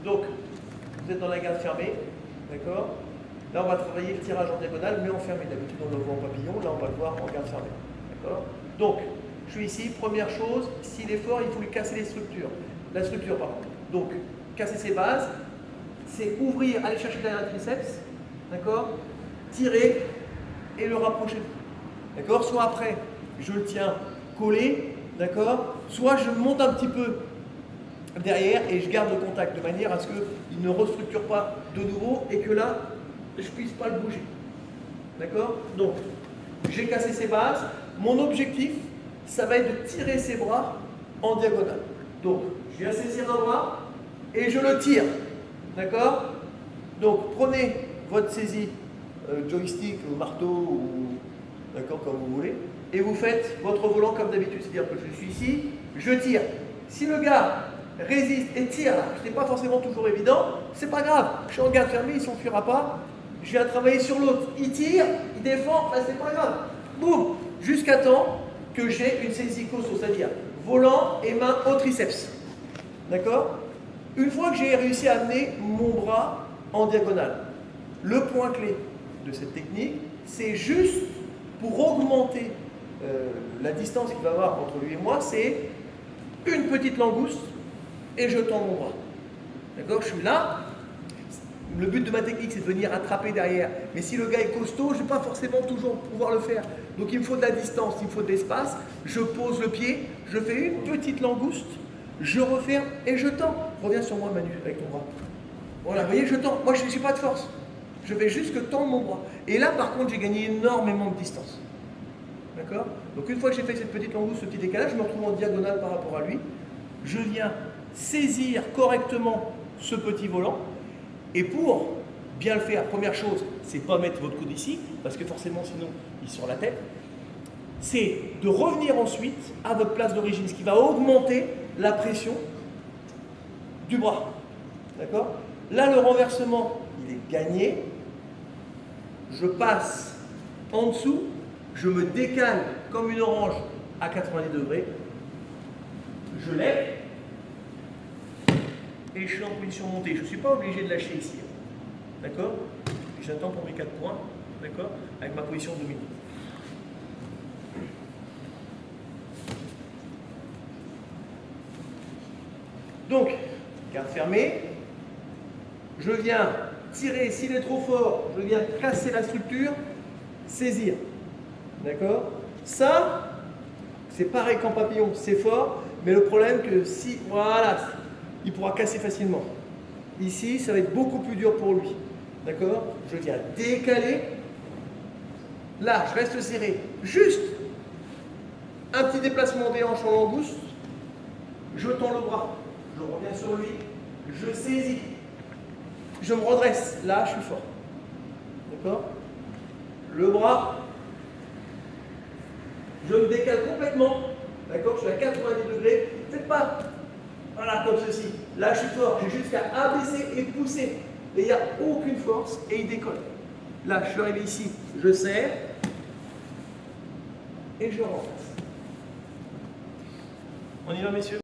Donc, vous êtes dans la garde fermée, d'accord? Là, on va travailler le tirage en diagonale, mais enfermé. D'habitude, on le voit en papillon, là, on va le voir en garde fermée, d'accord? Donc, je suis ici, première chose, s'il est fort, il faut lui casser les structures. La structure, pardon. Donc, casser ses bases, c'est ouvrir, aller chercher derrière le triceps, d'accord? Tirer et le rapprocher. D'accord? Soit après, je le tiens collé, d'accord? Soit je monte un petit peu derrière et je garde le contact de manière à ce qu'il ne restructure pas de nouveau et que là, je ne puisse pas le bouger. D'accord? Donc, j'ai cassé ses bases. Mon objectif, ça va être de tirer ses bras en diagonale. Donc, je viens saisir un bras et je le tire. D'accord? Donc, prenez votre saisie joystick ou marteau, ou, d'accord, comme vous voulez, et vous faites votre volant comme d'habitude. C'est-à-dire que je suis ici, je tire. Si le gars résiste et tire, ce n'est pas forcément toujours évident, c'est pas grave. Je suis en garde fermée, il ne s'enfuira pas. Je viens travailler sur l'autre. Il tire, il défend, ben c'est pas grave. Boum! Jusqu'à temps que j'ai une saisie costaud, c'est-à-dire volant et main au triceps. D'accord? Une fois que j'ai réussi à amener mon bras en diagonale, le point clé de cette technique, c'est juste pour augmenter la distance qu'il va y avoir entre lui et moi, c'est une petite langouste et je tends mon bras. D'accord? Je suis là. Le but de ma technique, c'est de venir attraper derrière. Mais si le gars est costaud, je ne vais pas forcément toujours pouvoir le faire. Donc il me faut de la distance, il me faut de l'espace. Je pose le pied, je fais une petite langouste, je referme et je tends. Reviens sur moi, Manu, avec ton bras. Voilà, vous voyez, je tends. Moi, je n'ai pas de force. Je vais juste que tendre mon bras. Et là, par contre, j'ai gagné énormément de distance. D'accord? Donc une fois que j'ai fait cette petite langouste, ce petit décalage, je me retrouve en diagonale par rapport à lui. Je viens saisir correctement ce petit volant. Et pour bien le faire, première chose, c'est pas mettre votre coude ici, parce que forcément sinon il est sur la tête. C'est de revenir ensuite à votre place d'origine, ce qui va augmenter la pression du bras. D'accord? Là, le renversement, il est gagné. Je passe en dessous, je me décale comme une orange à 90 degrés. Je lève. Et je suis en position montée. Je ne suis pas obligé de lâcher ici. D'accord? J'attends pour mes 4 points. D'accord? Avec ma position dominante. Donc, garde fermée. Je viens tirer. S'il est trop fort, je viens casser la structure, saisir. D'accord? Ça, c'est pareil qu'en papillon. C'est fort. Mais le problème que si... Voilà. Il pourra casser facilement. Ici, ça va être beaucoup plus dur pour lui. D'accord? Je viens décaler. Là, je reste serré. Juste un petit déplacement des hanches en langouste. Je tends le bras. Je reviens sur lui. Je saisis. Je me redresse. Là, je suis fort. D'accord? Le bras. Je me décale complètement. D'accord? Je suis à 90 degrés. Faites pas... Voilà, comme ceci. Là, je suis fort. J'ai juste qu'à abaisser et pousser. Et il n'y a aucune force et il décolle. Là, je suis arrivé ici. Je serre. Et je renverse. On y va, messieurs?